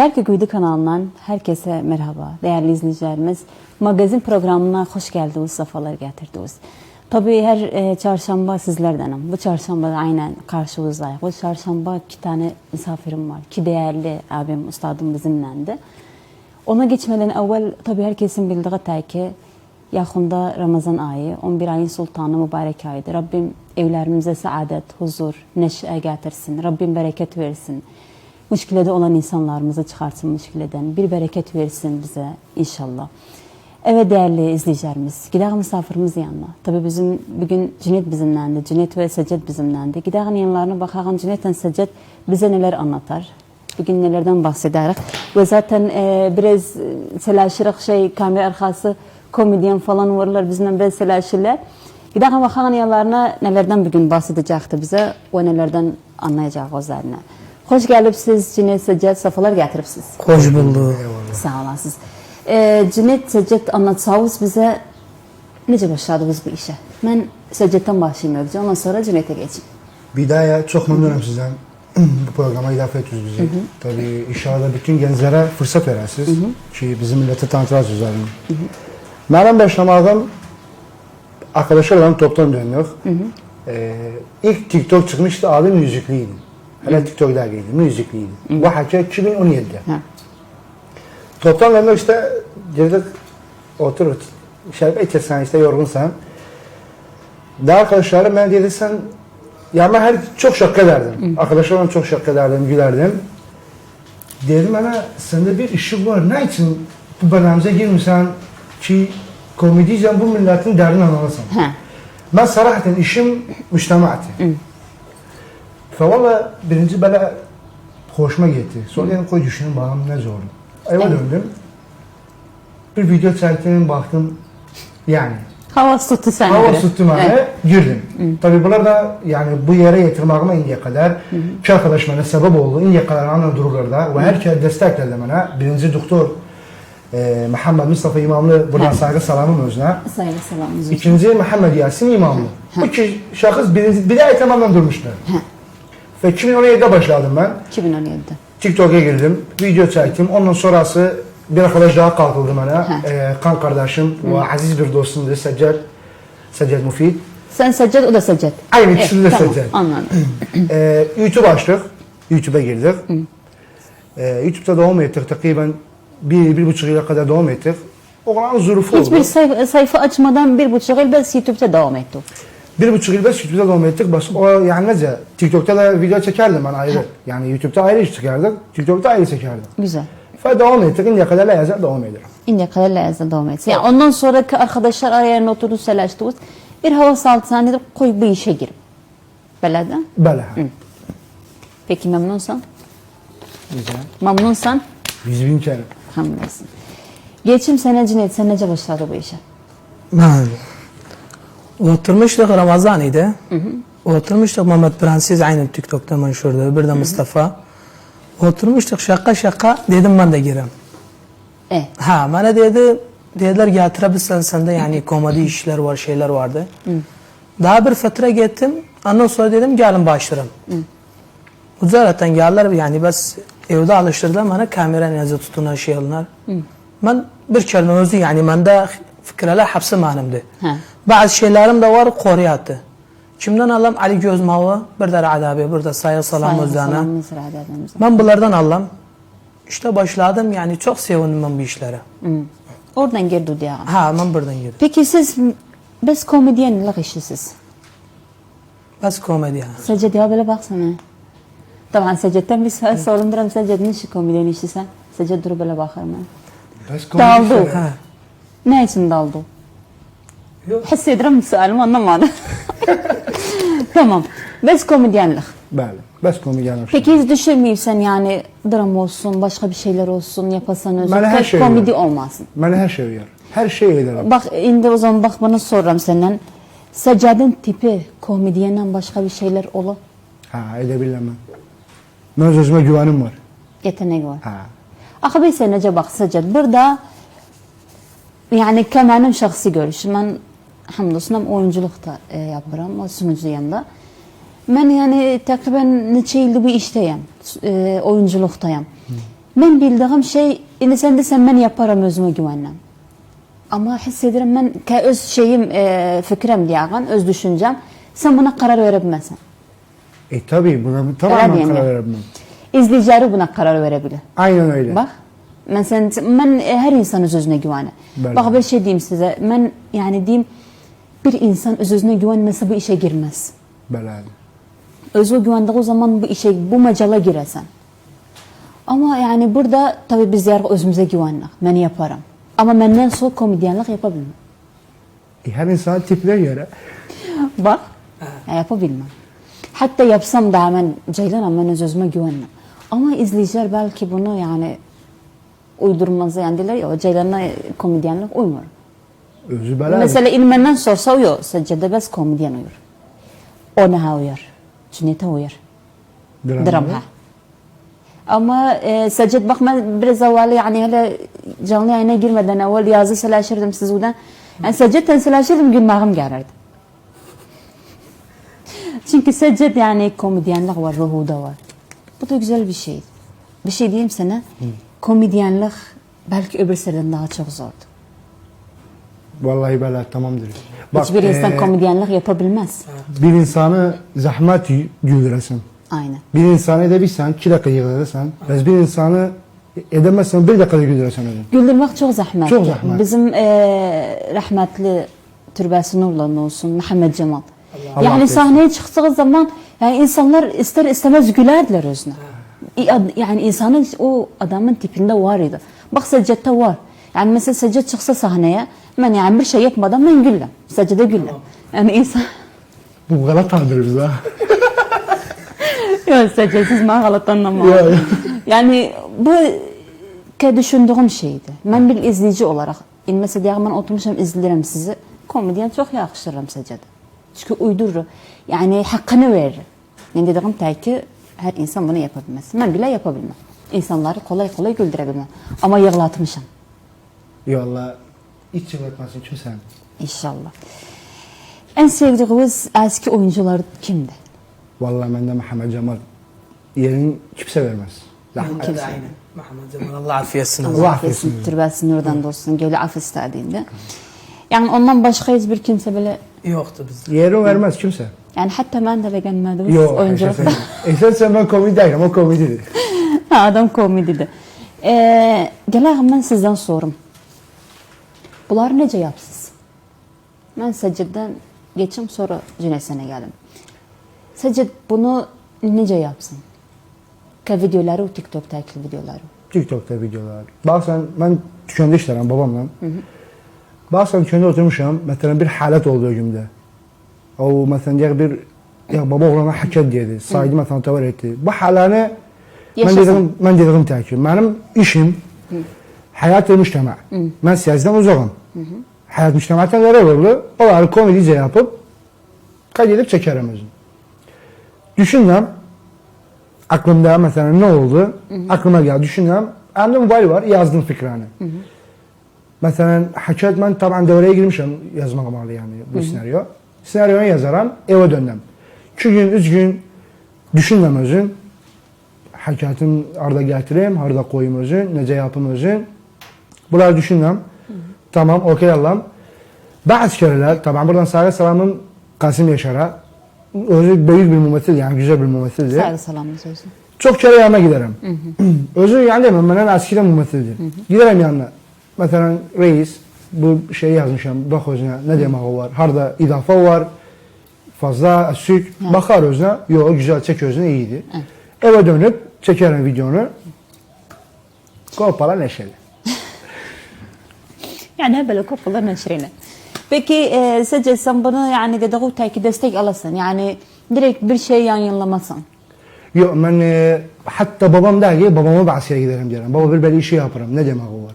Şarkı Kuydu kanalından herkese merhaba değerli izleyicilerimiz. Magazin programına hoş geldiniz, sefalar getirdiniz. Tabii her çarşamba sizlerdenim. Bu çarşamba da aynen karşınızdayım. Bu çarşamba 2 tane misafirim var. 2 değerli abim, ustadım bizimlendi. Ona geçmeden evvel tabii herkesin bildiği ki yakında Ramazan ayı, 11 ayın sultanı mübarek ayıdır. Rabbim evlerimize saadet, huzur, neşe getirsin. Rabbim bereket versin. Müşkilede olan insanlarımızı çıkartsın müşkileden. Bir bereket versin bize inşallah. Evet değerli izleyicilerimiz, gidelim misafirimiz yanına. Tabii bizim bugün Cüneyt bizimlendi. Cüneyt ve Seccet bizimlendi. Gidelim yanlarına bakalım Cüneyt ve Seccet bize neler anlatar. Bugün nelerden bahsederiz. Ve zaten biraz telaşırık kamera arkası komedyen falan varlar bizimle biraz telaşırlar. Gidelim bakalım yanlarına nelerden bugün bahsedecekti bize ve nelerden anlayacağız üzerine. Hoş geldiniz Cüneyt, Seccet, sefalar getiripsiz. Hoş bulduk. Sağ olasınız. Cüneyt, Seccet anlatsanız bize nece başladınız bu işe? Ben Seccet'ten başlayayım önce, ondan sonra Cüneyt'e geçeyim. Bidaya çok memnunum sizden. Bu programa ilaf ettiniz bizi. Tabii inşallah bütün gençlere fırsat verirsiniz. Ki bizim millete tanıtırız üzerine. Benim başlamadığım arkadaşlarla toptan döndük. İlk TikTok çıkmıştı, adı müzikliydi. Hala TikTok'da geldi, müzikliydi. Bu hafta 2017'de. Toptan döndük işte, girdik, oturup, şerbet içersen işte yorgunsan. Daha arkadaşlarım ben dedi sen, ya ben çok şaka ederdim. Arkadaşlarımla çok şaka ederdim, gülerdim. Dedim bana sende bir işi var, ne için bu belamıza girmişsen ki komediysen bu milletin derdini anlamasın. Ben sarahaten işim müştemaati. Valla birinci böyle hoşuma gitti. Sonra dedim koy düşünün bakalım ne zordu. Eve döndüm. Bir video çektim, baktım yani. Hava tuttu sen. Hava tuttu bana, girdim. Tabii bunlar da yani bu yere getirmekime indiye kadar ki arkadaş bana sebep oldu. İndiye kadar anla dururlarda ve herkes destekledi bana. Birinci doktor Muhammed Mustafa İmamlı, buradan saygı salamım özüne. Saygı salamımız. İkinci Muhammed Yasin İmamlı. Bu iki şahıs bidaya tamamen durmuşlar. Ve 2017'de başladım ben. 2017'de. TikTok'a girdim, video çektim. Ondan sonrası bir arkadaş daha kalkıldı bana. Kan kardeşim ve aziz bir dostumdu Seccet Müfit. Sen Seccet, o da Seccet. Aynı ikisini de tamam, Seccet. Anladım. YouTube açtık. YouTube'a girdik. YouTube'da devam ettik. Takriben 1,5 yıla kadar devam ettik. O kadar zurufu oldu. Hiçbir sayfa açmadan 1,5 yıl bes YouTube'da devam etti. 1,5 yıl bes YouTube'da devam ettik. Bas o yani nece? TikTok'ta da video çekerdim ben ayrı. Yani YouTube'da ayrı iş çekerdik. TikTok'ta ayrı çekerdim. Güzel. Ve devam ettik. İndiye kadar yazar devam ederim. İndiye kadar lazım devam etsin. Yani ondan sonraki arkadaşlar araya oturdu, selaştınız. Bir hava saldı sana dedim koy bu işe gir. Böyle de. Böyle. Peki memnunsan? Güzel. Memnunsan? 100.000 kere. Hamdolsun. Geçim sene Cüneyt, sen nece başladı bu işe? Ben oturmuştuk Ramazan'ıydı. Oturmuştuk Mehmet Prensiz aynı TikTok'ta meşhurdu. Bir de Mustafa. Oturmuştuk şaka dedim ben de gireyim. Ha bana dediler getirebilirsen sende yani komedi işler var şeyler vardı. Daha bir fatra gittim. Ondan sonra dedim gelin başlarım. Zaten geldiler yani bas evde alıştırdılar bana kamera neyse tutunan şeyler. Ben bir kelime özü yani bende fikirler hepsi manımdı. Bazı şeylerim de var Kore'yatı. Kimden alam Ali Gözmağı, bir de Ra'ad abi, bir de Saygı Salam Özdan'a. Ben bunlardan alam. İşte başladım yani çok sevindim ben bu işlere. Oradan girdi ya. Ha ben buradan girdim. Peki siz bes komedyenlik işisiz. Bes komedyen. Seccet ya böyle baksana. Tamam Seccet'ten bir sual sorunduram. Seccet ne işi komedyen işi sen? Seccet dur böyle bakarım ben. Daldı. Ne için daldı? Hissediyorum sualımı anlamadım. Tamam. Bes komedyenlik. Böyle. Bes komedyenlik. Peki hiç düşünmüyorsan yani dram olsun, başka bir şeyler olsun yapasan özür. Şey komedi olmasın. Bana her şey uyar. Her şey ederim. Bak indi o zaman bak bana soruyorum senden. Seccad'ın tipi komedyenden başka bir şeyler olur. Ha edebilirim ben. Ben özüme güvenim var. Yetenek var. Ha. Akı bir senece bak Seccad. Burada yani benim şahsi görüşüm. Ben hamdolsun hem oyunculuk da yaparım. O sunucuyum da. Ben yani takriben neçe yıldır bu işteyim. Oyunculuktayım. Ben bildiğim şey, indi sen desen ben yaparım özüme güvenmem. Ama hissederim ben ki öz şeyim, fikrem diyağın, öz düşüncem, sen buna karar verebilmezsin. Tabii buna tamamen Öyle karar diyeyim verebilirim. İzleyicileri buna karar verebilir. Aynen öyle. Bak, ben her insan özüne güvenir. Bəli. Bak bir şey diyeyim size, ben yani diyeyim, bir insan özüne güvenmese bu işe girmez. Bəli. Özü güvendiği zaman bu işe, bu macala giresen. Ama yani burada tabii biz yargı özümüze güvenlik. Ben yaparım. Ama benden sonra komedyenlik yapabilmem. Her insanın tipine göre. Bak, yapabilmem. Hatta yapsam da hemen Ceylan ben özüme güvenmem. Ama izleyiciler belki bunu yani uydurmazsa yani derler ya, o Ceylan'a komedyenlik uymuyor. Özü bəli. Mesela ilmenden sorsa uyuyor. Sadece bes komedyen uyur. O neha uyar. Cüneyt'e uyar. Dram ha. Ama Secdet bak ben biraz evvel yani hele canlı yayına girmeden evvel yazı selaşırdım sizden. Yani Secdet'ten selaşırdım gülmağım gelirdi. Çünkü Secdet yani komedyenlik var, ruhu da var. Bu da güzel bir şey. Bir şey diyeyim sana. Komedyenlik belki öbür senden daha çok zordu. Vallahi bəli tamamdır. Hiçbir insan komedyenlik yapabilmez. Bir insanı zahmet güldürəsən. Aynen. Bir insanı edebilsen 2 dakika yığılırsan. Bir insanı edemezsen 1 dakikada güldürəsən onu. Güldürmek çok zahmetli. Çok zahmet. Bizim rahmetli türbesi nurlan olsun Muhammed Cemal. Allah Yani affetsin. sahneye çıktığı zaman yani insanlar ister istemez gülerdiler özüne. Yani insanın o adamın tipinde var idi. Bak Seccet'te var. Yani mesela Seccet çıksa sahneye ben yani bir şey yapmadan ben güllem. Seccet'e güllem. Yani insan... Bu kadar tandırırız ha. Yok Seccet'siz bana galat anlamam. Yok, yok. Yani bu ki düşündüğüm şeydi. Ben bir izleyici olarak mesela diye ben oturmuşum izlerim sizi. Komedyen çok yakışırım Seccet'e. Çünkü uydurur. Yani hakkını verir. Yani dediğim tek ki her insan bunu yapabilmez. Ben bile yapabilmem. İnsanları kolay kolay güldürebilmem. Ama yığlatmışım. Yallah hiç yığlatmasın kimsen. İnşallah. En sevdiğiniz eski oyuncular kimdi? Vallahi məndə Muhammed Cemal yerini kimse vermez. Kimse. Aynen. Muhammed Cemal Allah afiyetsin. Allah affetsin. Türbəsini oradan dostsun. Gölü af istediğinde. Yani ondan başka hiçbir kimse böyle Yoktu biz. Yerini vermez kimse. yani hatta ben de beğenmedim Yok. oyunculuk. Sen ben komedi değilim, o komedidir. Adam komediydi. Gelen ben sizden sorum. Bunlar nece yapsız? Ben Seccet'den geçim sonra Cüneyt'e geldim. Seccet bunu nece yapsın? Ka videoları, TikTok'taki videoları. TikTok'ta videolar. Bazen ben dükkanda işlerim babamla. Bazen dükkanda oturmuşam. Mesela bir halet oldu günümde. O mesela diğer bir ya baba oğlana haket dedi. Saydı mesela tavır etti. Bu halanı Yaşasın. ben dediğim takip. Benim işim hayat-ı müştema. Ben siyasetten uzakım. Hayat müştematen neler oldu? Onları komedice yapıp kaydedip çekerim özüm. Düşündüm. Aklımda mesela ne oldu? Aklıma geldi. Düşündüm. Elimde mobil var. Yazdım fikrini. Mesela hakikat ben taban devreye girmişim yazmak amalı yani bu senaryo. Senaryoyu yazarım, eve döndüm. 2 gün, 3 gün düşündüm özüm. Hakikatin arada getireyim, harda koyayım özüm, nece yapım özüm. Bunları düşündüm. Tamam, okey Allah'ım. Bazı kereler, taban buradan saygı selamım Kasım Yaşar'a. Özü büyük bir mümessil yani güzel bir mümessildir. Saygı salamlı sözü. Çok kere yanına giderim. Özü yani demem, benden eskiden mümessildir. Giderim yanına. Mesela reis, bu şeyi yazmışım, bak özüne ne demek o var, harda idafa var, fazla süt, bakar özüne, yok güzel çek özüne iyiydi. Eve dönüp çekerim videonu, kopala neşeli. Yani hep böyle kopyalar neşrine. Peki Seccet sen bana yani dediği teki destek alasın. Yani direkt bir şey yayınlamasın. Yok ben hatta babam der ki babama bahseye giderim derim. Baba bir böyle işi yaparım, ne demek o var.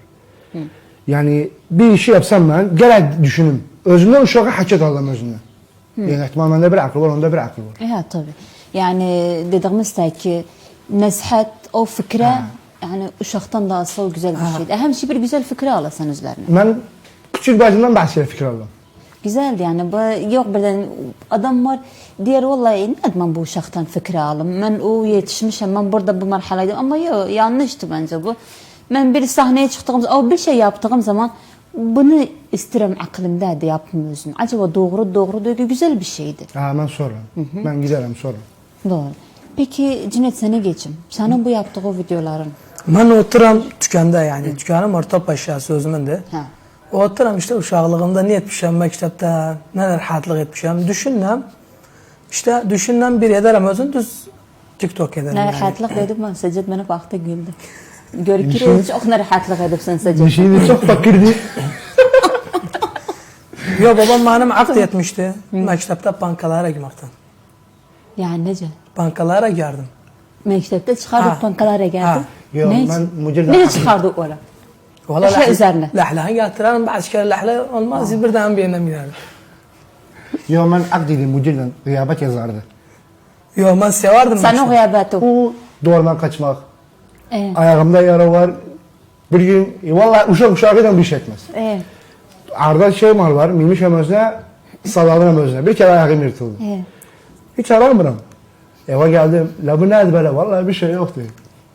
Yani bir işi yapsam ben gerek düşünüm. Özümden uşağı haket aldım özümden. Yani ihtimal bende bir akıl var, onda bir akıl var. Evet tabii. Yani dediğimiz ki nasihat o fikre yani uşaktan da asıl güzel bir şeydi. Hem şey bir güzel fikre alasın üzerine. Ben küçük bacımdan bahseye fikir aldım. Güzeldi yani. Yok birden adam var diğer vallahi ne bu uşaktan fikri alım. Ben o yetişmişim, ben burada bu merhaledeyim ama yok yanlıştı bence bu. Ben bir sahneye çıktığım zaman, bir şey yaptığım zaman bunu isterim aklımda da yapmıyorsun. Acaba doğru diyor ki güzel bir şeydi. Ha, ben sorarım. Ben giderim sorarım. Doğru. Peki Cüneyt sana geçim. Senin bu yaptığı videoların. Ben oturam dükkanda yani. Dükkanım orta aşağısı özümün de. Ha. Oturam işte uşaqlığımda ne etmişim mektepte, neler rahatlık etmişim. Düşündüm. İşte düşündüm bir ederim özün düz TikTok ederim Ne yani. rahatlık dedim ben. Secdet bana baktı güldü. Görükür çok ne rahatlık edip sen Secdet. Bir şey de çok fakirdi. Yo babam benim akd etmişti. Mektepte bankalara girmekten. Yani nece? Bankalara girdim. Mektepte çıkardık Ha. bankalara geldi. Ha. Yok, Ne? ben mücirden Ne akıl- çıkardık oraya? Vallahi Lahla üzerine. Lahlahan getirelim. Bazı kere lahla olmaz. Birden bir yerine giderdim. Yok, ben akdiydim mücirden. Gıyabet yazardı. Yo ben severdim. Sen o gıyabeti. Bu doğrudan kaçmak. Evet. Yara var. Bir gün vallahi uşağıyla bir şey etmez. Evet. Arda şey var. Miymiş özüne, salalım özüne. Bir kere ayağım yırtıldı. Evet. Hiç aramıyorum. Eve geldim. La bu neydi böyle? Vallahi bir şey yoktu.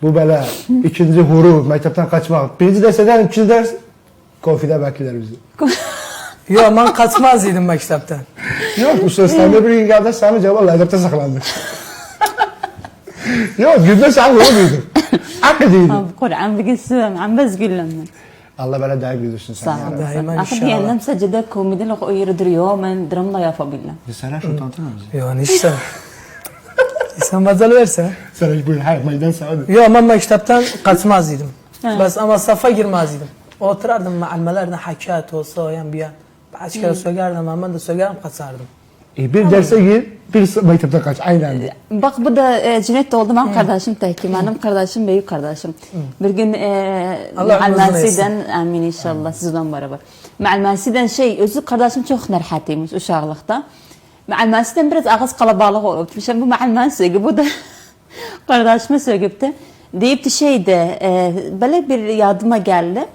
Bu böyle ikinci huru, mektepten kaçmak. Birinci ders eder, ikinci ders konfide bekler bizi. Yo ben kaçmazdım mektepten. Yok, bu sözlerinde bir gün geldi, Sami Cemal edepte saklandı. Yok, günde sen vurmuydun. Akıdıydı. Kur'an bir gitsin. Am bez gülüm. Allah böyle daim bilirsin sen. Sağ ol. Daima Akıl inşallah. diyelim secde komedilik o yeri duruyor. Ben dramla yapabilirim. Sen şu tantana bizi. Yo işte. Sen mazal verse. Sen hiç buyur, hayır, meydan sağdı. Yo ben mektepten kaçmazdım. Bas ama safa girmezdim. Oturardım mahallelerden hakikat olsa yani bir an. Bazı kere söylerdim ama ben de söylerim kaçardım. Bir derse gir, bir mektepten kaç. Aynen de. Bak bu da Cüneyt de oldu. Benim kardeşim teki. Benim kardeşim büyük kardeşim. Bir gün Allah Ma'almasi'den amin inşallah sizden beraber. Ma'almasi'den özü kardeşim çok nerhatiymiş uşaklıkta. Ma'almasi'den biraz ağız kalabalık olup. Şimdi bu Ma'almasi bu da kardeşime söyleyipti. Deyip de böyle bir yardıma geldi.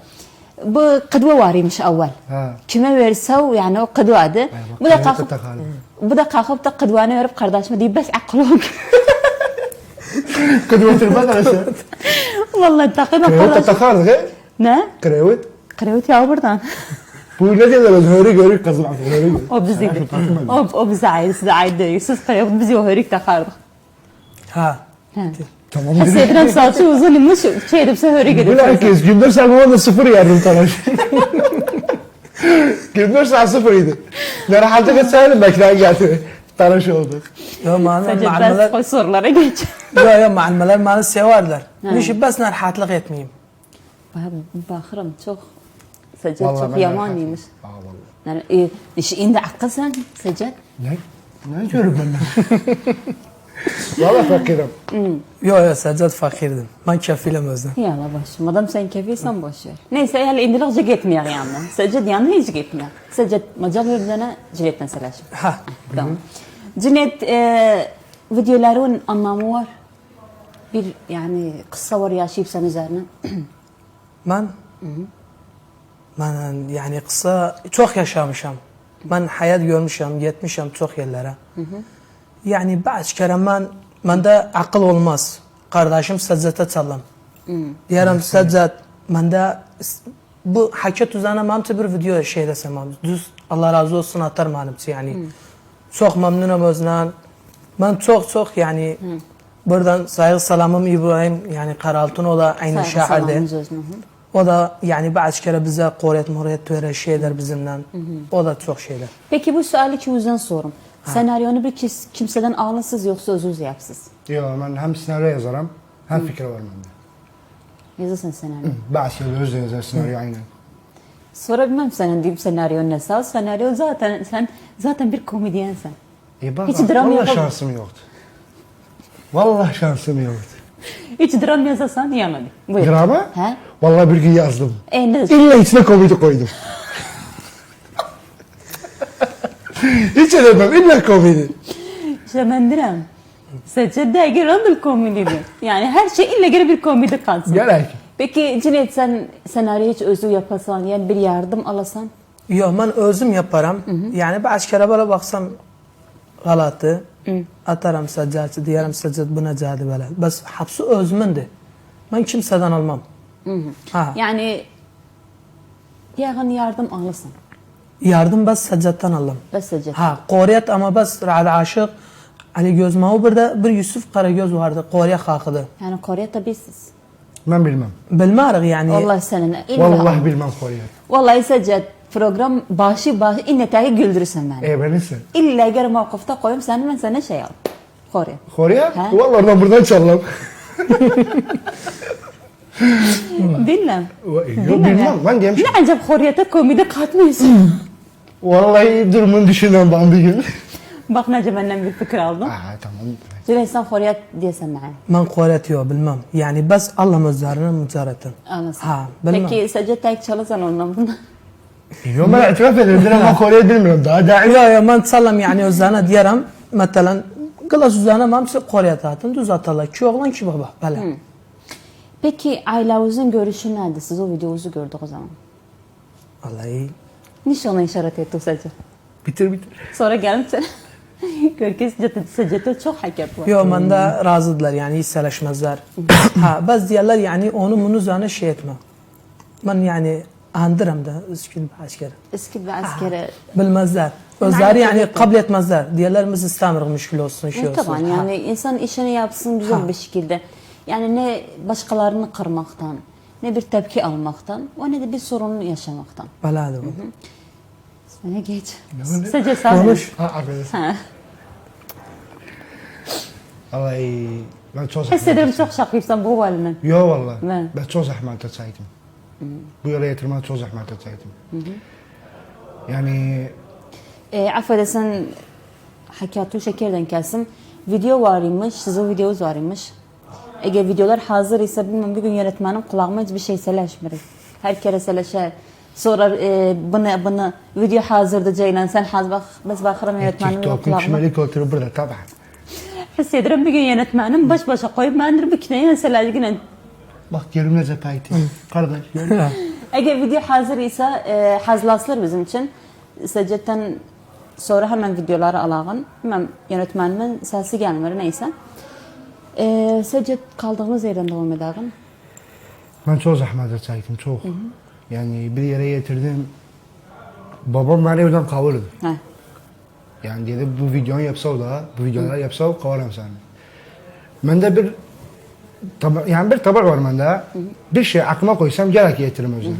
Bu kıdva varıymış evvel. Ha. Kime verse yani o kıdva adı. Bu da kıyafet kalkıp takardı. bu da kalkıp da kıdvanı verip kardeşime deyip bes akıllı. Kıdmet arası. Vallahi takım Krevet akıllı. takardık he. Ne? Krevet. Krevet ya buradan. Bu ne diyorlar? Hörü görür kızım. Hörü görür. O biziydi. O bize ait. Size ait değil. Siz krevet bizi o hörik takardık. Ha. Tamam. Hasredren saçı uzun imiş. Şey edipse hörik Bu edip. herkes gündür sen bana da sıfır yardım talaş. Gündür sen sıfırıydı. Ne rahatlık etseydim bekleyen geldi. Talaş oldu. Yo bana Sadece mahalleler ben sorulara geç. yo mahalleler bana severler. Niçin bas rahatlık etmeyeyim. Bakırım çok. Secdet Vallahi çok ben yamanıymış. Aa, vallahi. Yani şimdi akılsan Secdet. Ne? Ne diyorum ben? Valla fakirim. Yo Secdet fakirdim. Ben kefilim özden. Yalla boş. Madem sen kefiysen boş ver. Neyse yani indilikçe gitmiyor yani. Secdet yani hiç gitmiyor. Secdet macal verdiğine Cüneyt mesela şimdi. Ha. Tamam. Cüneyt videoların anlamı var. Bir yani kısa var yaşayıp sen üzerine. Ben yani kısa çok yaşamışım. Ben hayat görmüşüm, gitmişim çok yerlere. Yani bazı kere ben de akıl olmaz. Kardeşim Secdet'e çaldım. Diyelim Secdet, ben de bu hakikat üzerine mamtı bir video şey desem. Düz Allah razı olsun atarım hanımcı yani. Çok memnunum özden. Ben çok yani buradan saygı salamım İbrahim yani Karaltın o da aynı şehirde. O da yani bazı kere bize koruyet böyle şeyler bizimle. O da çok şeyler. Peki bu suali ki yüzden sorum. Senaryonu bir kimseden ağlasız yoksa özünüz yapsız. Yok, ben hem senaryo yazarım hem fikir var bende. Yazırsın senaryo. Bazı şeyler özde yazar senaryo aynen. Sorabilmem senin deyip senaryo ne sağ. Senaryo sen zaten bir komedyensen. Bak, Hiç dram vallahi yapamam. şansım yoktu. Vallahi şansım yoktu. Hiç dram yazarsan yanmadı. Buyur. Drama? He? Vallahi bir gün yazdım. Ne? İlla içine komedi koydum. Hiç edemem, illa komedi. İşte ben direm. Sadece dergi random komediydi. Yani her şey illa göre bir komedi kalsın. Gerek. Peki Cüneyt sen senaryo hiç özü yapasan yani bir yardım alasan? Yo, ben özüm yaparım. Yani bazı kere böyle baksam galatı, atarım saccatı, diyelim saccat buna cadı böyle. Bas hapsi özümündü. Ben kimseden almam. Ha. Yani yağın yardım alırsın. Yardım bas saccattan alırım. Bas secdet. Ha, Koriyat ama bas Ra'd Aşık, Ali Göz Mahu bir Yusuf Karagöz vardı. Koriya hakıdı. Yani Kore tabii siz. Ben bilmem. Bilmarıq yani. Vallahi seninle. Vallahi bilmem Koriye. Vallahi secdet. Program başı innetəyi güldürürsən məni. Neyse. İlla əgər mövqifdə qoyum səni, mən sənə şey al. Kore. Koriye? Ha? Vallahi oradan buradan çalalım. Bilmem. Yok bilmem. Ben demişim. Ne acaba Kore'de komedi katmıyorsun? Vallahi durumunu düşünen ben bir gün. Bak nece benden bir fikir aldım. Tamam. Zira insan Kore'ye diyesen bana. Ben Koriyat yok bilmem. Yani bas Allah müzarına müzaretin. Anlasın. Ha, bilmem. Peki sadece tek çalışan ondan bunu. Yok ben itiraf ederim ama Koriye bilmiyorum. Daha daim. Ya ben sallam yani özlerine diyelim. Mesela kılas üzerine mamsı Koriyat atın düz atarlar. Ki oğlan ki baba. Böyle. Peki ailenizin görüşü nerede? Siz o videonuzu gördük o zaman. Vallahi. Nişana işaret etti o sadece. Bitir. Sonra gelip sen. Görkez sadece çok hakikat var. Yok ben de razıdılar yani hisseleşmezler. Ha bas diyorlar yani onu bunu üzerine şey etme. Ben yani andırım da üskün askeri. Eski bir askere. Bilmezler. Özleri yani kabul etmezler. Diyorlar biz istemiyoruz müşkül olsun şey olsun. Tamam yani insan işini yapsın güzel bir şekilde. Yani ne başkalarını kırmaktan, ne bir tepki almaktan, o ne de bir sorun yaşamaktan. Baladı bu. Sana geç. Sadece sağ Konuş. Arkadaşlar. Vallahi ben çok zahmet. Hissederim çok şakıysan bu haline. Yok vallahi. Ne? Ben çok zahmet etseydim. Bu yola getirmeye çok zahmet etseydim. Yani Affedersen hakikatı şekerden kesim. Video var imiş, sizin videonuz var imiş. Eğer videolar hazır ise bilmem bir gün yönetmenim kulağıma hiçbir şey söyleşmiyor. Her kere söyleşer. Sonra bunu video hazırdı Ceylan sen bak bas bakırım yönetmenim TikTok'un kulağıma. şimdilik oturup burada tabii. Hissederim bir gün yönetmenim baş başa koyup bendir bir kineye söyleşginen. Bak yerim ne zepayti. Kardeş. Eğer video hazır ise hazırlasılar bizim için. Sadecetten sonra hemen videoları alağın. Hemen yönetmenimin sesi gelmir neyse. Sadece kaldığımız yerden devam edelim. Ben çok zahmet etseydim çok. Yani bir yere getirdim. Babam beni oradan kavurdu. Hə. Yani dedi bu videonu yapsa o da, bu videoları yapsa o kavuram seni. Bende bir yani bir tabak var bende. Bir şey aklıma koysam gerek getiririm özüne.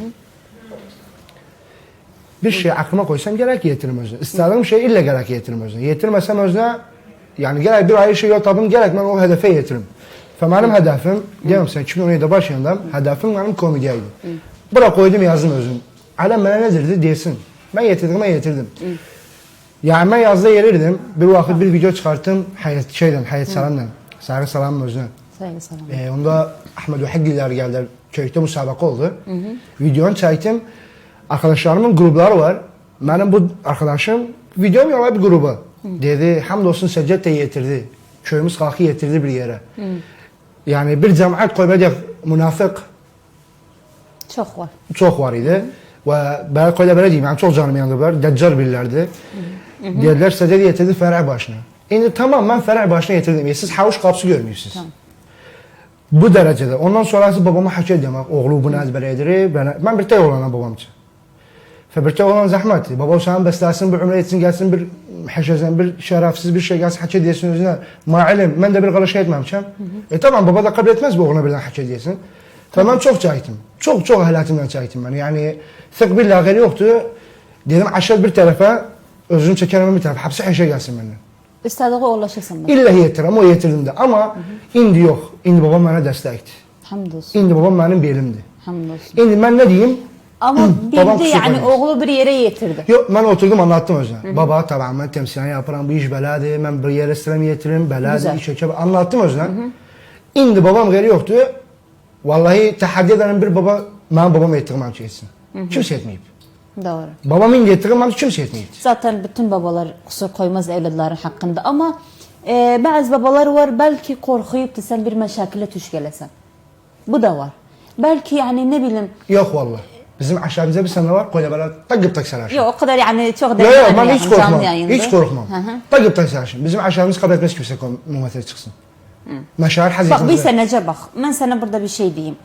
Bir şey aklıma koysam gerek getiririm özüne. İstediğim şey illa gerek getiririm özüne. Getirmesem özüne yani gerek bir ay şey yok tabım gerek ben o hedefe getiririm. Benim hedefim, diyorum sen 2017'de başlayandam, hedefim benim komediyaydı. Bura koydum yazdım özüm. Alem bana ne dedi desin. Ben getirdim. Yani ben yazda gelirdim, bir vakit bir video çıkarttım Hayat Salam'dan. Sarı Salam'ın özüne. Saygı selam. Onda Ahmet Uheggiler geldiler, köyde müsabaka oldu. Videonu çektim. Arkadaşlarımın grupları var. Benim bu arkadaşım videom yola bir grubu. Dedi hamdolsun Secdet de getirdi. Köyümüz kalkı getirdi bir yere. Yani bir cemaat koymadı münafık Çok var. çok var idi. Ve ben koyda böyle diyeyim yani çok canım yandılar. Deccar bilirlerdi. Dediler Secdet getirdi Ferah başına. Şimdi tamam ben Ferah başına getirdim. Siz havuç kapısı görmüyorsunuz. Tamam. Bu derecede. Ondan sonrası babama hak ediyorum. Oğlu bunu ezbere edilir. Ben bir tek oğlana babam için. Bir tek oğlan zahmeti. Babam sana beslesin, bir umre etsin, gelsin bir haşezen, bir şerefsiz bir şey gelsin, hak ediyorsun özüne. Mailim, ben de bir karış etmemişim. Tamam baba da kabul etmez bu oğluna birden hak ediyorsun. Tamam çok çektim. Çok hayatımdan çektim ben. Yani sık bir lağeli yoktu. Dedim aşağı bir tarafa, özünü çekerim bir tarafa. Hapse haşa gelsin benden. İstediği ulaşırsın ben. İlla yetirəm, o yetirdim de. Ama indi yok. İndi babam bana destekti. Hamdolsun. İndi babam benim belimdi. Hamdolsun. İndi ben ne diyeyim? Ama babam bildi kusura yani bakmasın. oğlu bir yere getirdi. Yok ben oturdum anlattım özüne. Baba tamam ben temsilen yaparım bu iş beladı. Ben bir yere sıram yetiririm beladı. Güzel. İş çeker. Anlattım özüne. İndi babam geri yoktu. Vallahi tahaddi ederim bir baba, benim babam ettirmem çeksin. Kimse etmeyip. Doğru. Babamın getirmem kimse etmeyip. Zaten bütün babalar kusur koymaz evlatları hakkında ama bazı babalar var belki korkuyup da sen bir meşakile tuş gelesen. Bu da var. Belki yani ne bileyim Yok vallahi. Bizim aşağımızda bir sene var. Koyla böyle takıp tak sarar. Yok o kadar yani çok Yok değerli ben yani, hiç korkmam. canlı yayında. Hiç korkmam. Hı hı. Takıp tak sarar. Bizim aşağımız kabul etmez kimse muhabbete çıksın. Meşahir hazretimiz. Bak bir senece bak. Ben sana burada bir şey diyeyim.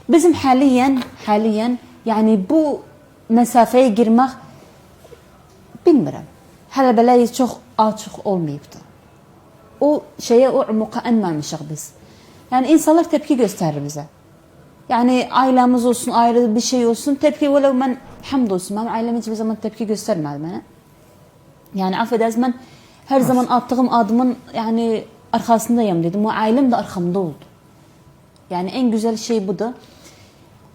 Bizim haliyen yani bu mesafeye girmek bilmiyorum. Hele böyle çok açık olmayıptı. O şeye o umuka inmemişik biz. Yani insanlar tepki gösterir bize. Yani ailemiz olsun ayrı bir şey olsun tepki velev ben hamdolsun ben ailem hiçbir zaman tepki göstermedi bana. Yani affedersin ben her zaman attığım adımın yani arkasındayım dedim. O ailem de arkamda oldu. Yani en güzel şey bu da.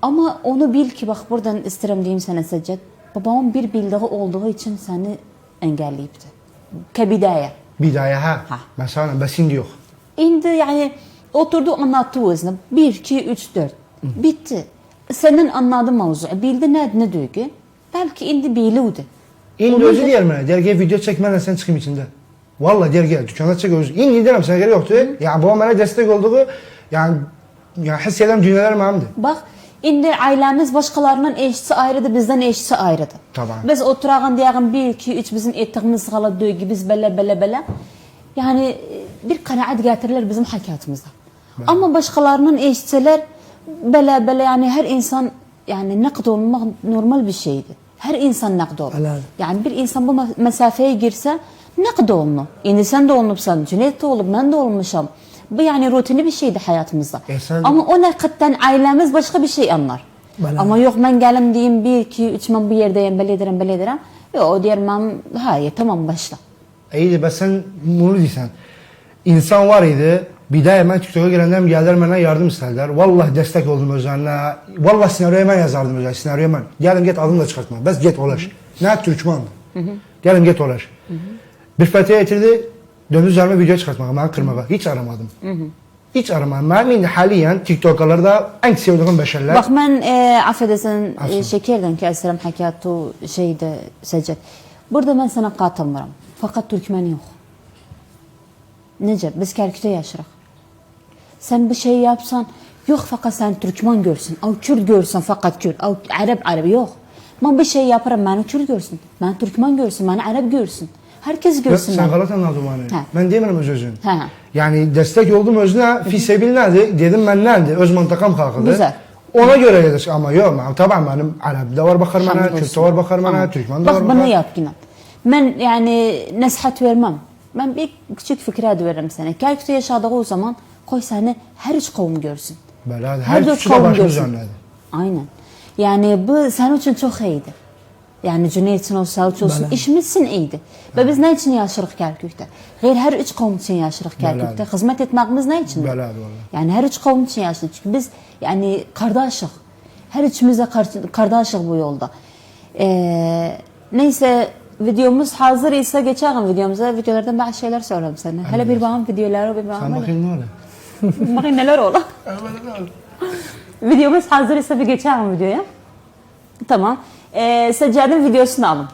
Ama onu bil ki bak buradan isterim diyeyim sana Seccet. Babamın bir bildiği olduğu için seni engelleyipti. Kebidaya. Bidaya ha. Ha. Mesela besin yok. İndi yani oturdu anlattı özüne. 1, 2, 3, 4. Bitti. Senin anladığın mevzu. Bildi ne duygu. Belki indi biliyordu. İndi özü diyelim bana. Dergiye video çekmeden sen çıkayım içinde. Vallahi dergiye dükkana çek özü. İndi derim sana gerek yoktu. Yani babam bana destek olduğu yani hissederim dünyalar memdi. Bak indi ailemiz başkalarının eşisi ayrıdı bizden eşisi ayrıdı. Tamam. Biz oturağın diyelim 1, 2, 3 bizim ettiğimiz hala duygu biz bele. Yani bir kanaat getirirler bizim hayatımıza. Ama başkalarının eşitseler bele yani her insan yani nakd olmak normal bir şeydi. Her insan nakd olur. Helal. Yani bir insan bu mesafeye girse nakd olunu. Yani sen de olmuşsan, Cüneyt de olup ben de olmuşam. Bu yani rutini bir şeydi hayatımızda. Sen... Ama o nakitten ailemiz başka bir şey anlar. Bela. Ama yok ben gelim diyeyim 1, 2, 3 ben bu yerdeyim bele ederim. Yok o diyelim ben hayır tamam başla. İyiydi ben sen bunu diysen. İnsan var idi. Bir de hemen TikTok'a gelenden geldiler bana yardım istediler. Vallahi destek oldum özlerine. Vallahi senaryoyu ben yazardım özlerine. Senaryoyu ben. Gelin get adını da çıkartma. Bes get ulaş. Ne Türkmen. Gelin get ulaş. Bir fethiye getirdi. Döndü üzerime video çıkartmaya. Ben kırmaya. Hiç aramadım. Hiç aramadım. Ben şimdi haliyen TikTok'larda en sevdiğim beşerler. Bak ben affedersin şekerden keserim hakiyatı şeyde Seccet. Burada ben sana katılmıyorum. Fakat Türkmen yok. Nece? Biz Kerkük'te yaşarıq. Sen bir şey yapsan, yok fakat sen Türkmen görsün, o Kürt görsün fakat Kürt, o Arap yok. Ben bir şey yaparım, beni Kürt görsün, beni Türkmen görsün, beni Arap görsün. Herkes görsün. Sen galat anladın bana. Ben demedim özün. Yani destek oldum özüne, fisebil nedir? Dedim ben nedir? Öz mantakam kalkıldı. Güzel. Ona göre dedik ama yok. Tabii benim Arap da var bakar bana, Kürt de var bakar bana, Türkmen de var bakar. Bak bana yap yine. Ben yani nasihat vermem. Ben bir küçük fikre veririm sana. Kerkük'te yaşadığı o zaman koy seni her üç kavim görsün. Böyle her küçük de başımız önledi. Aynen. Yani bu senin için çok iyiydi. Yani Cüneyt için olsun, Savuç olsun, Bela. işimiz için iyiydi. Ve biz ne için yaşarıq Kerkük'te? Gayr her üç kavim için yaşarıq Kerkük'te. Hizmet etmemiz ne için? Bela vallahi. Yani her üç kavim için yaşarıq. Çünkü biz yani kardeşik. Her üçümüz de kardeşik bu yolda. Neyse videomuz hazır ise geçelim videomuza. Videolardan bazı şeyler sorarım sana. Hele bir bağım videoları bir bağım. Sen bakayım ne oluyor? Bakın neler olur. Videomuz hazır ise bir geçelim videoya. Tamam. Seccad'ın videosunu alın.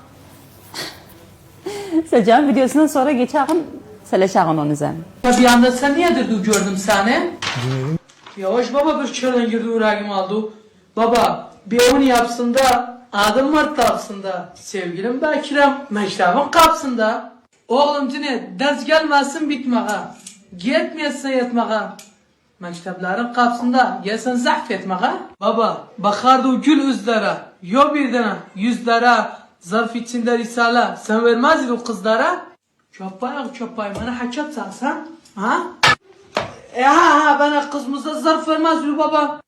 Seccad'ın videosundan sonra geçelim. Seleşelim onun üzerine. Bir anda sen niyedir gördüm seni? Yavaş baba bir çölden girdi uğrağım aldı. Baba bir onu yapsın da adım var tapsında. Sevgilim Bekir'im meşrabın kapsında. Oğlum Cüneyt ders gelmezsin bitmeye. Gitmeyesin yetmeye. Mekteplerin kapsında gelsen zahf etmeye. Baba bakardı gül üzlere. Yo bir tane yüzlere. Zarf içinde risale. Sen vermezdin o kızlara. Çöpay bana haçat saksan. Ha? Bana kızımıza zarf vermez bir baba.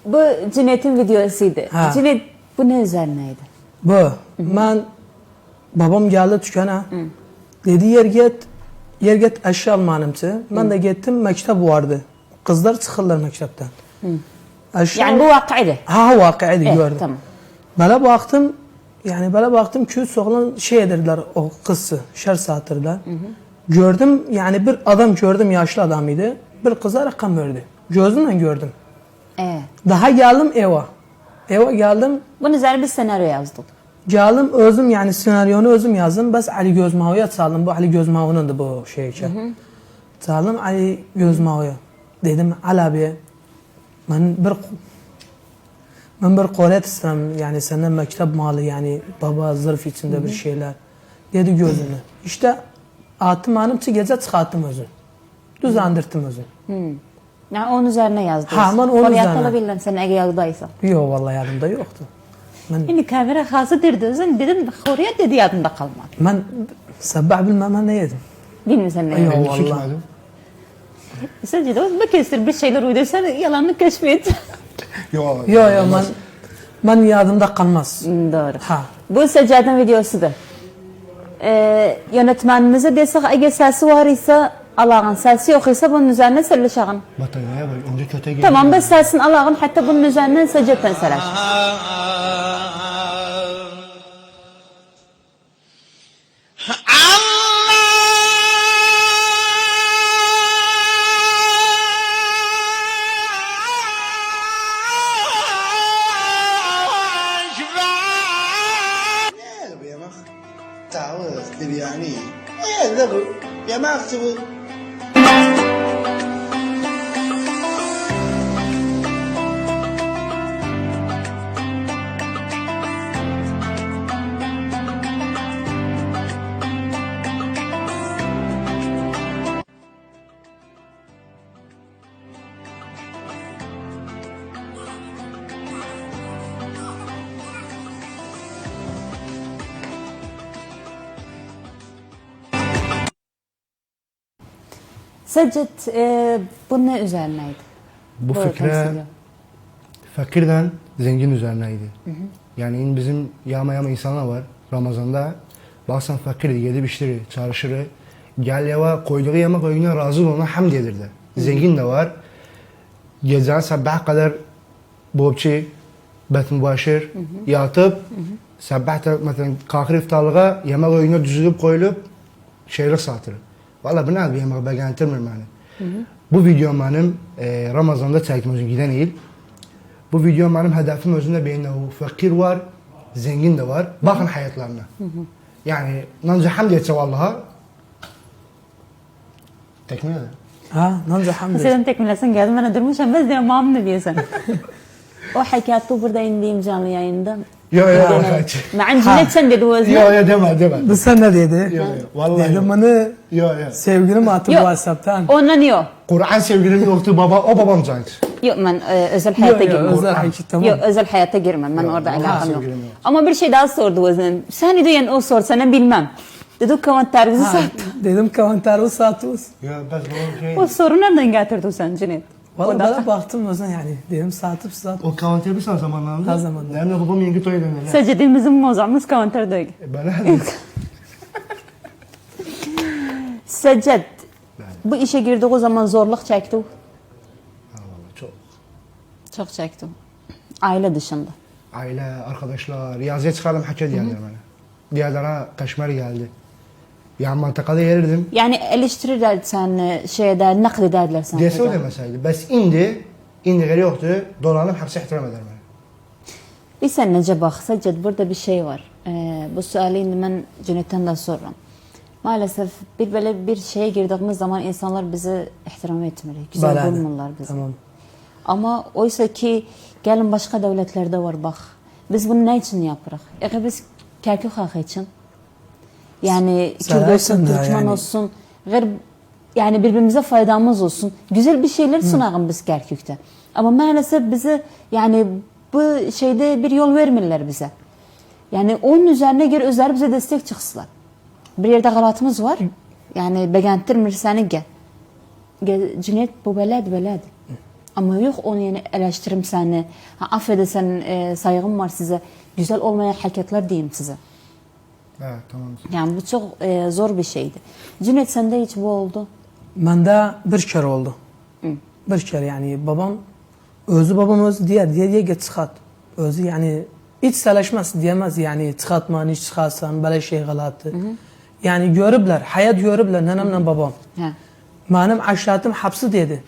Bu Cüneyt'in videosuydu. Ha. Cüneyt bu ne üzerineydi? Bu. Ben babam geldi dükkana. Dedi yer get eşya almanımçı. Ben de gittim mektep vardı. Kızlar çıkırlar mektepten. Yani bu vakaydı. Ha vakaydı Evet, gördüm. tamam. Böyle baktım ki soğlan şey ederler o kızı şer satırlar. Gördüm yani bir adam gördüm yaşlı adamıydı. Bir kıza rakam verdi. Gözümle gördüm. Daha geldim eve. Eve geldim. Bunun üzerine bir senaryo yazdık. Geldim özüm yani senaryonu özüm yazdım. Bas Ali Gözmavu'ya çaldım. Bu Ali Gözmavu'nun bu şey için. Çaldım Ali Gözmavu'ya. Dedim Ali abi ben bir Ben bir koret istem yani senden mektep malı yani baba zırh içinde bir şeyler. Dedi gözünü. İşte attım hanımçı gece çıkarttım özün. Düz andırttım özün. Yani onun üzerine yazdınız. Ha, ben onun Oraya üzerine. alabilirim sen eğer yadındaysa. Yok vallahi yadımda yoktu. Şimdi kamera hazır dedin. Dedim oraya dedi yadımda kalmadı. Ben sabah bilmem ben ne yedim. Bilmiyorsun ne? Yok Ben hiç vallahi. içmedim. Sadece de bir kestir bir şeyler uydursan yalanını keşfet. Yok. Yok ben yadımda kalmaz. Doğru. Ha. Bu Seccad'ın videosudur. Yönetmenimize desek eğer sesi var ise Allah'ın sesi yok ise bunun üzerine sırlaşağın. Bataryaya bak. Önce kötü geliyor. Tamam ben sesini Allah'ın hatta bunun üzerinden Seccad'dan sırlaş. تعوض يعني ايه ده يا ما اكتبه Seccad bu ne üzerineydi? Bu Böyle fikre temsili. fakirden zengin üzerineydi. Yani bizim yama insanlar var Ramazan'da. Baksan fakir yedi işleri, çalışırı. Gel yava koyduğu yemek oyuna razı olana hamd edirdi. Zengin de var. Gece sabaha kadar bobçi, betmübaşir yatıp sabah da mesela kalkır iftarlığa yemek oyuna düzülüp koyulup şeylik satır. Valla bu ne bir yemek beğentirmir beni. Bu video benim Ramazan'da çektim özüm giden değil. Bu video benim hedefim özünde beynine o fakir var, zengin de var. Bakın hayatlarına. Yani nanca hamd etse vallaha tekmil eder. Ha nanca hamd. Senin tekmilesin geldim ben durmuşum bez diye mamnun ne diyorsun. O hikayeti burada indiğim canlı yayında. Yo yo. Ma'an Cüneyt sen dedi o Yo özne. yo deme. Bu sen ne dedi? Yo yo. Vallahi. Dedim bunu Yo yo. sevgilim attı Yok. WhatsApp'tan. Ondan yok. Kur'an sevgilim yoktu baba, o babam zank. Yok ben özel hayata Yok, girmem. özel hayat, tamam. Yok özel hayata girmem. Ben orada alakam yok. sevgilim yok. Ama bir şey daha sordu özne. Sen diyen o sor sana bilmem. Dedi komentarınızı Ha, sat. dedim komentarı satıyoruz. Ya ben o şey... O soru nereden getirdin sen Cüneyt? Valla bana baktım o zaman yani. Dedim satıp O kavanteri bir sana zamanlandı. Ha, zamanlandı. Benim babam yenge toy dönerler. Seccad'imizin mozamız komentar değil. Bana Seccad bu işe girdi o zaman zorluk çekti. çok. Çok çekti. Aile dışında. Aile, arkadaşlar, riyaziyet çıkardım hak ediyorlar bana. Diğerlere kaşmer geldi. Yani mantıkada yerirdim. Yani eleştirirler sen şeyde naklederler sen. Dese o demeseydi. Bes indi geri yoktu. Dolanıp hapse ihtiram eder bana. Bir sen nece bak Seccad burada bir şey var. Bu suali indi ben Cüneyt'ten de sorurum. Maalesef bir böyle bir şeye girdiğimiz zaman insanlar bizi ihtiram etmiyor. Güzel Balade. bulmurlar bizi. Tamam. Ama oysa ki gelin başka devletlerde var bak. Biz bunu ne için yapırıq? Biz Kerkük halkı için. Yani Kürt Saraysan olsun, da Türkmen yani. olsun. Yani birbirimize faydamız olsun. Güzel bir şeyler sunağım biz Kerkük'te. Ama maalesef bize yani bu şeyde bir yol vermirler bize. Yani onun üzerine göre özler bize destek çıksınlar. Bir yerde galatımız var. Yani beğentirmir seni gel. Cüneyt bu beledi. Ama yok onu yani eleştirim seni. Affedersen saygım var size. Güzel olmayan hareketler diyeyim size. Evet tamam. Yani bu çok zor bir şeydi. Cüneyt sende hiç bu oldu? Bende bir kere oldu. Bir kere yani babam özü diye geç çıkart. Özü yani hiç seleşmez diyemez yani çıkartman hiç çıkarsan böyle şey galatı. Yani görübler, hayat görübler nenemle babam. Ha. Benim aşağıtım hapsi dedi.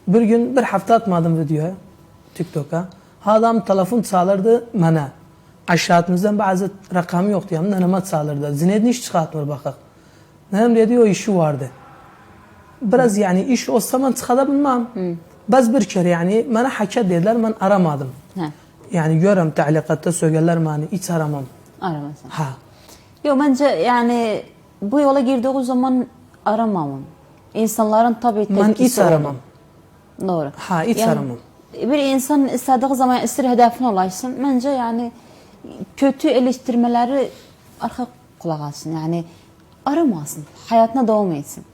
Bir gün bir hafta atmadım videoya TikTok'a. Adam telefon çalırdı bana. Aşağıtımızdan bazı rakamı yoktu yani neneme çalırdı. Zinedin iş çıkartmır bakak. Nenem dedi o işi vardı. Biraz yani iş olsa ben çıkartabilmem. Baz bir kere yani bana hak dediler ben aramadım. Ha. yani görürüm talikatta söylerler mani hiç aramam. Aramazsan. Ha. Yok bence yani bu yola girdiği zaman aramamam. İnsanların tabii Ben tepkisi hiç aramam. olur. Doğru. Ha, hiç aramam. Bir insan istediği zaman ister hedefine ulaşsın. Bence yani kötü eleştirmeleri arka kulak alsın. Yani aramasın. Hayatına devam etsin.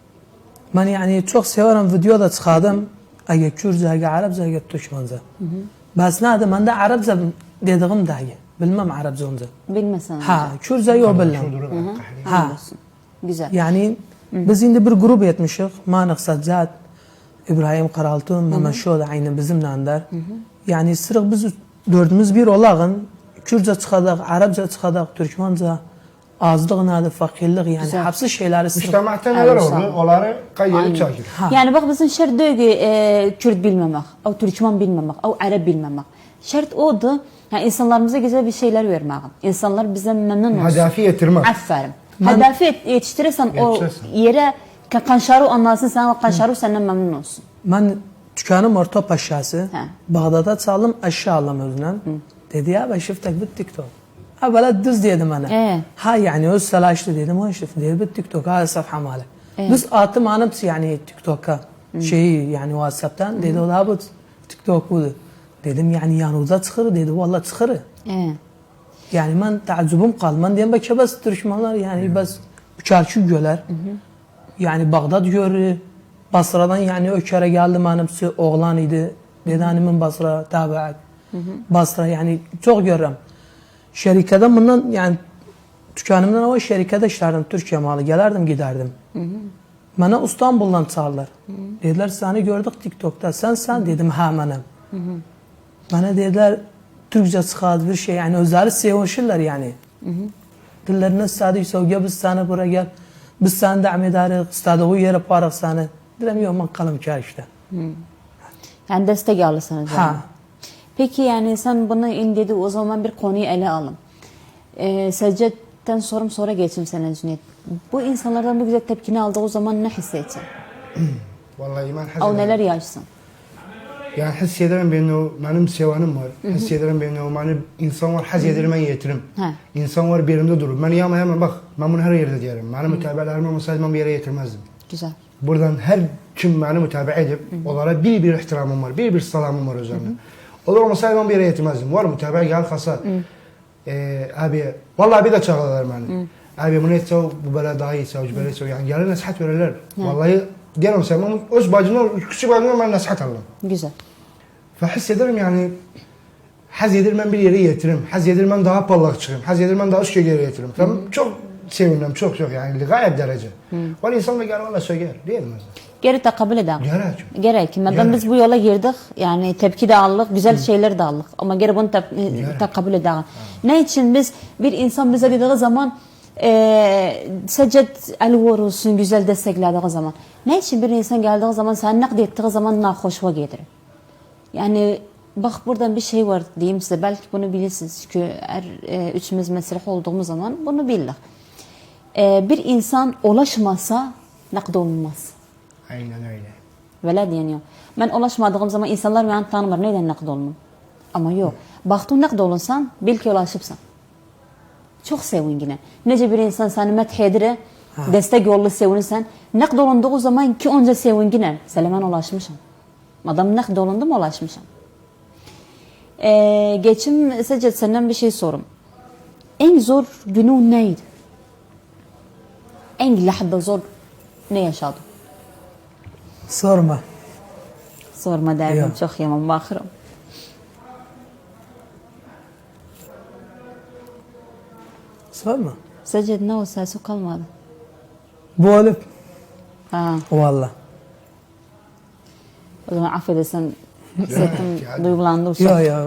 Ben yani çok severim videoda çıkardım. Ege Kürtçe, ege Arapça, ege Türkmence. Bas nade ben de Arapça dediğim dahi. Bilmem Arapça onca. Bilmesen. Ha, Kürtçe yok bilmem. Ha. Güzel. Yani biz şimdi bir grup etmişik. Manik Sajjad, İbrahim Karaltun, Mehmet Şoda aynı bizimle andar. Yani sırf biz dördümüz bir olağın Kürtçe çıkadık, Arapça çıkadık, Türkmence, azlık nadı, fakirlik yani Güzel. hepsi şeyleri sırf. Müştematen neler Evet, oldu? sağ ol. Onları kaydedip çakır. Yani bak bizim şart değil ki Kürt bilmemek, o Türkmen bilmemek, o Arap bilmemek. Şart odur. Yani insanlarımıza güzel bir şeyler vermek. İnsanlar bize memnun olsun. Hedefi yetirmek. Aferin. Hedefi yetiştirirsen o Yetiştirirsen. yere kanşaru anlasın sen o kanşaru senden memnun olsun. Ben dükkanım orta paşası. Ha. Bağdat'a çaldım aşağı aldım özünden. Dedi ya ben şiftek bit TikTok. Ha bala düz dedim ana. Ha yani öz salaştı dedim o şif dedi bit TikTok ha safha malik. Biz atım anım yani TikTok'a şeyi yani WhatsApp'tan dedi o da bu TikTok bu. Dedim yani yanımıza çıkır dedi vallahi çıkır. Yani ben taaccubum kaldı. Ben diyeyim bak bas Türkmenler yani bas çarşı göler. Yani Bağdat görü. Basra'dan yani o kere geldim hanımsı oğlan idi. Dedi hanımın Basra tabiat. Basra yani çok görürüm. Şerikeden bundan yani dükkanımdan o şerikede işlerdim. Türkiye malı gelerdim giderdim. Bana İstanbul'dan çağırdılar. Dediler seni gördük TikTok'ta. Sen dedim ha benim. Bana dediler Türkçe çıkardı bir şey yani özleri sevişirler yani. Dillerine sadık sevgi biz sana buraya gel. Biz sana devam ederiz. İstediği yere paraq seni. Dedim yok ben kalım kar işte. Yani destek alırsınız. Ha. Peki yani sen bunu dedi o zaman bir konuyu ele alın. Seccet'ten sonra geçeyim sana Cüneyt. Bu insanlardan bu güzel tepkini aldığı o zaman ne hissetsin? Vallahi iman O hazır. neler yaşasın? Yani hissederim benim sevanım var. Hissederim benim insan var haz ederim ben yetirim. Ha. İnsan var bir yerimde durur. Ben hemen bak ben bunu her yerde diyelim. Benim mütabelerimi olsaydı ben bir yere getirmezdim. Güzel. Buradan her kim beni mütabe edip onlara bir ihtiramım var, bir salamım var üzerine. Olur olmasaydı ben bir yere getirmezdim. Var mütabe gel kasa. Abi vallahi bir de çağırırlar beni. Abi bunu etse bu böyle daha iyi etse, bu böyle etse. Yani gelin nasihat verirler. Vallahi diyelim sen ben öz bacımdan, küçük bacımdan ben nasihat aldım. Güzel. Fahis ederim yani haz ederim ben bir yere getiririm. Haz ederim ben daha parlak çıkayım. Haz ederim ben daha üst yere getiririm. Tamam çok sevindim çok yani gayet derece. Var insan da gel valla söyler değil mi? Geri takabül edelim. Gerek. Gerek. Madem biz bu yola girdik yani tepki de aldık, güzel şeyler de aldık. Ama geri bunu takabül edelim. Ne için biz bir insan bize dediği zaman Seccet el olsun güzel desteklediği zaman. Ne için bir insan geldiği zaman sen nakd ettiği zaman nahoşuma gelir. Yani bak buradan bir şey var diyeyim size. Belki bunu bilirsiniz. Çünkü üçümüz mesrah olduğumuz zaman bunu bildik. Bir insan ulaşmasa nakd olmaz. Aynen öyle. Öyle diyeniyor. Ben ulaşmadığım zaman insanlar beni tanımır. Neden nakd olmam? Ama yok. Baktın nakd olunsan bil ki ulaşıpsan. Çok sevingine. Nece bir insan seni methedire, destek yollu sevinirsen, nakd olunduğu zaman ki onca sevingine. Seleman ulaşmışım. Adam nakd olundu mu ulaşmışım. Geçim Seccet senden bir şey sorum. En zor günün neydi? En lahda zor ne yaşadın? Sorma. Sorma derdim. Yok. Çok yaman bakırım. Sorma. Seccet ne olsa su kalmadı. Bu olup Ha, valla. o zaman affedersen hissettim, yani. duygulandım. Ya ya.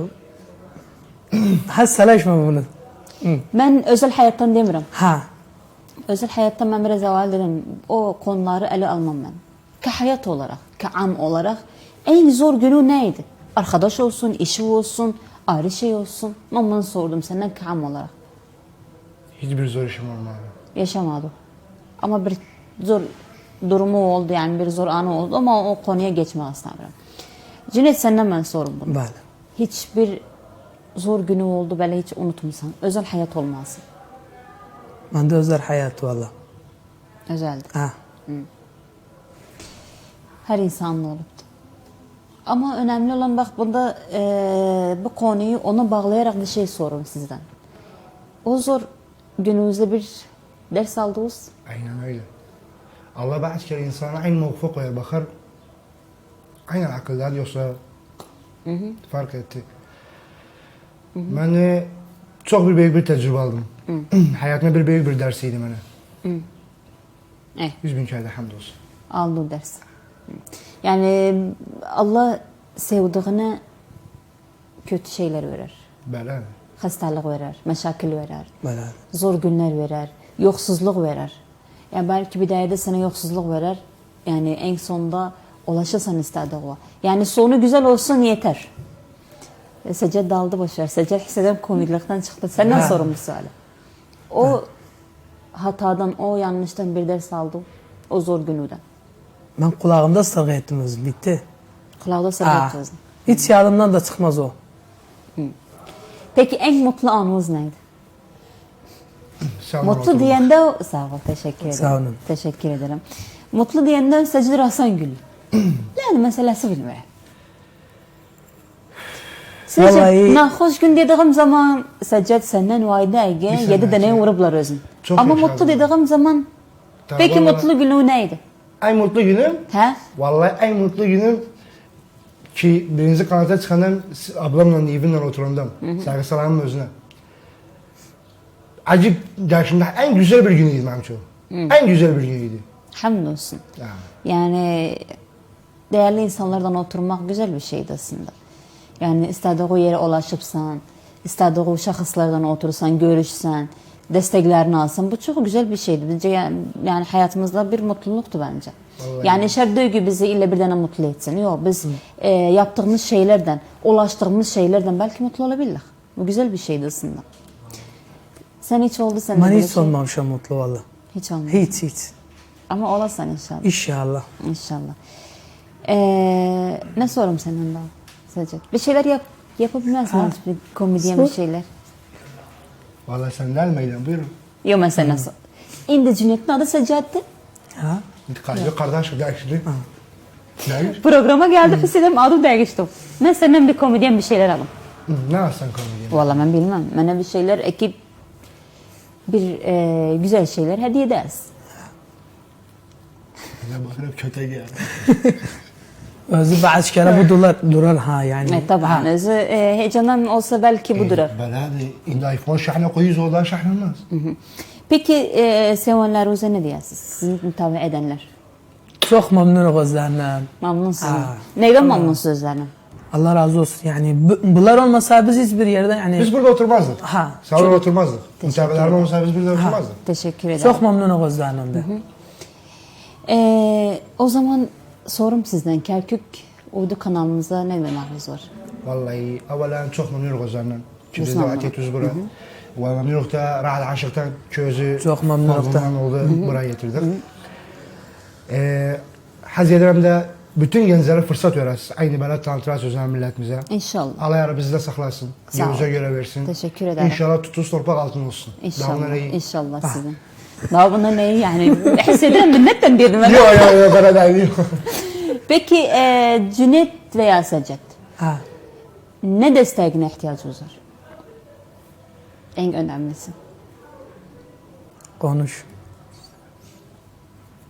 Hassalaşma bunu. Ben özel hayattan demiyorum. Ha. Özel hayattan ben biraz evvel dedim. O konuları ele almam ben. Ka hayat olarak, ka am olarak en zor günü neydi? Arkadaş olsun, işi olsun, ayrı şey olsun. Ben bunu sordum senden ka am olarak. Hiçbir zor işim olmadı. Yaşamadı. Ama bir zor durumu oldu yani bir zor anı oldu ama o konuya geçme aslında. Cüneyt senden ben sorum bunu. Bale. Hiçbir zor günü oldu böyle hiç unutmusan. Özel hayat olmasın. Bende özel hayat valla. Özeldi. Ha. Her insanlı olubdu. Ama önemli olan bak bunda bu konuyu ona bağlayarak bir şey sorun sizden. O zor gününüzde bir ders aldınız. Aynen öyle. Allah bazı kere insana aynı muvafık koyar bakar. Aynen akıllar yoksa fark etti. Ben çok büyük bir tecrübe aldım. Hayatımda büyük bir dersiydi bana. 100 bin kere hamdolsun. Aldığı ders. Yani Allah sevdiğine kötü şeyler verir. Bela. Hastalık verir, meşakil verir, Böyle. zor günler verir, yoksuzluk verir. Yani belki bidayede sana yoksuzluk verir. Yani en sonunda ulaşırsan istediği o. Yani sonu güzel olsun yeter. Secde daldı boşver. Secde hisseden komiklikten çıktı. Senden Ha. sorumlusu hala. O hatadan, o yanlıştan bir ders aldı. O zor günüden. Ben kulağımda sargı ettim özüm. Bitti. Kulağda sıra Ha. yapacağız. Hiç yadımdan da çıkmaz o. Peki en mutlu anınız neydi? Sağ olun, Mutlu oturun. diyende sağ ol, teşekkür ederim. Sağ olun. Teşekkür ederim. Mutlu diyende Secde Rasangül. Yani meselesi bilmiyorum. Secde, Vallahi- nahoş gün dediğim zaman Secde senden vayda ege sene 7 tane önce. vurublar özün. Çok Ama yaşadım. mutlu dediğim zaman Tabii peki vallahi- mutlu günü neydi? En mutlu günüm, He? vallahi en mutlu günüm ki birinci kanata çıkandan ablamla evimle oturundum. Saygı salamın özüne. Acık yaşımda en güzel bir günüydü benim için. En güzel bir günüydü. Hamdolsun. Yani. Yani değerli insanlardan oturmak güzel bir şeydi aslında. Yani istediği yere ulaşıpsan, istediği şahıslardan otursan, görüşsen, desteklerini alsan bu çok güzel bir şeydi. Bence yani hayatımızda bir mutluluktu bence. Vallahi. Yani şer duygu bizi illa bir tane mutlu etsin. Yok biz yaptığımız şeylerden, ulaştığımız şeylerden belki mutlu olabilirler. Bu güzel bir şeydi aslında. Sen hiç oldu sen de Ben böyle hiç şey? olmamışım mutlu valla. Hiç olmadı. Hiç. Ama olasın inşallah. İnşallah. İnşallah. Ne sorum senden daha? Sadece. Bir şeyler yapabilmez misin? Bir komedyen bir Sor. şeyler. Vallahi sen gelmeydin buyurun. Yok mesela. İndi Cüneyt'in adı Seccahat'ti. Ha? Kalbi kardeş değişti. Ne? Programa geldi istedim adı değişti. Ben senden bir komedyen bir şeyler alım. Ne yapsan komedi? Vallahi ben bilmem. Bana bir şeyler ekip bir güzel şeyler hediye ederiz. Ne bakırım kötü geldi. Özü bazı kere bu durar ha yani. Tabii. Özü heyecandan olsa belki budur. Beladi illa iPhone şahane koyuyoruz oradan şahlanmaz. Peki sevenlerinize ne diyorsunuz? Sizi mütavi edenler. Çok memnunum gözlerinden. Memnunsunuz. Ha. Neyden memnunsunuz sözlerine? Allah razı olsun. Yani bunlar olmasa biz hiçbir yerde yani Biz burada oturmazdık. Ha. Sağ olun oturmazdık. Müteahhitlerim olmasa biz burada oturmazdık. Teşekkür ederim. çok memnunum gözlerinden de. O zaman sorum sizden. Kerkük Uydu kanalımıza ne demeniz var? Vallahi evvelen çok memnunum gözlerinden. Ki biz de Güzel. atiyetiz buraya. Ve memnunum da rahat aşıktan közü Çok memnunum da. fazladan oldu. Buraya getirdik. Haz ederim de bütün gençlere fırsat veririz. Aynı böyle tanıtırız özel milletimize. İnşallah. Allah yarı bizi de saklasın. Sağ ol. Gözüze göre versin. Teşekkür ederim. İnşallah tutuz torpak altın olsun. Daha İnşallah. bunlar iyi. İnşallah sizin. Daha bunlar neyi yani? Hissederim minnetten bir Yok yok bana değil. Peki Cüneyt veya Seccat Ha. ne desteğine ihtiyacınız var? En önemlisi. Konuş.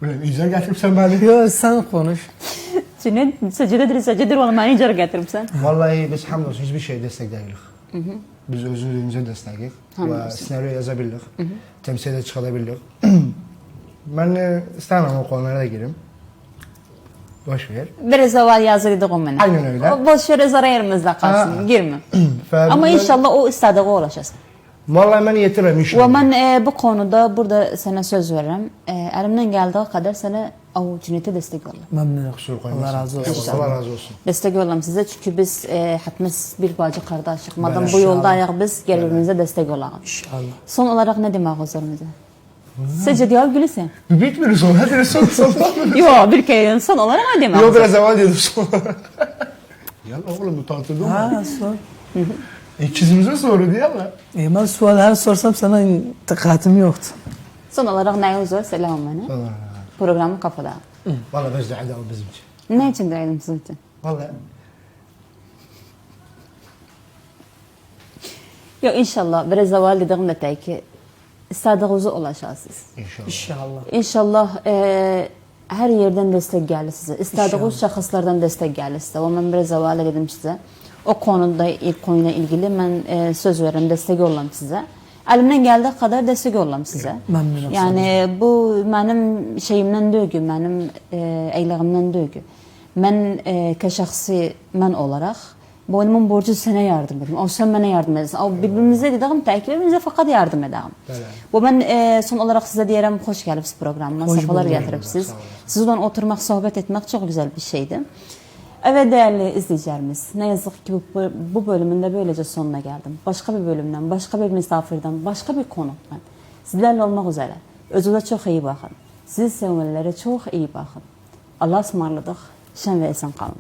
Böyle güzel getirip sen beni. Yo sen konuş. Cüneyt seccadedir oğlum beni icara getirip sen. Vallahi biz hamdolsun hiçbir şey destek değiliz. Biz özümüze desteklik ve Hamdolsun. senaryo yazabilirik. Temsile çıkabilirik. Ben istemem o konulara da gireyim. Boş ver. Biraz evvel yazıyorduk o bana. Aynen öyle. O boş ver zara yerimizde kalsın. Ha. Girme. Ama Ama inşallah o istediği ulaşasın. Vallahi ben yetirim inşallah. Ve ben bu konuda burada sana söz veririm. Elimden geldiği kadar sana o Cüneyt'e destek olalım. Memnunum. Kusur koymasın. Allah razı olsun. Allah razı olsun. Destek olalım size çünkü biz hepimiz bir bacı kardeşlik. Madem bu İnşallah. yolda ayak biz birbirimize destek olalım. İnşallah. Son olarak ne demek üzerimize? Sizce cevap gülüsen. Bitmiyor son. Hadi son. Yok bir kere son olarak ne demek? Yok biraz zaman dedim son. Yallah oğlum bu tatlı değil mi? Ha sor. İkizimize soru diye ama. Ben sual her sorsam sana tıkatim yoktu. Son olarak neyiniz var? Selam bana. Programı kafada. Valla biz de adav bizim için. Ne için değilim sizin için? Valla. Yok inşallah biraz evvel dediğim de ki istediğinize ulaşarsınız. İnşallah. İnşallah. İnşallah her yerden destek gelir size. İstediğiniz şahıslardan destek gelir size. O ben biraz evvel dedim size. O konuda ilk konuyla ilgili ben söz veririm, destek olam size. Elimden geldiği kadar destek olam size. Memnunum. Yani bu benim şeyimden değil, benim eylemimden değil. Ben şahsi ben olarak boynumun borcu sana yardım edeyim. O sen bana yardım edersin. O birbirimize dediğim birbirimize fakat yardım edelim. Bu ben son olarak size diyelim hoş geldiniz programıma. Hoş Safalar bulduk. getiripsiz. Sizden oturmak, sohbet etmek çok güzel bir şeydi. Evet değerli izleyicilerimiz, ne yazık ki bu bölümün de böylece sonuna geldim. Başka bir bölümden, başka bir misafirden, başka bir konuktan sizlerle olmak üzere. Özünüze çok iyi bakın. Sizi sevmelilere çok iyi bakın. Allah'a ısmarladık. Şen ve esen kalın.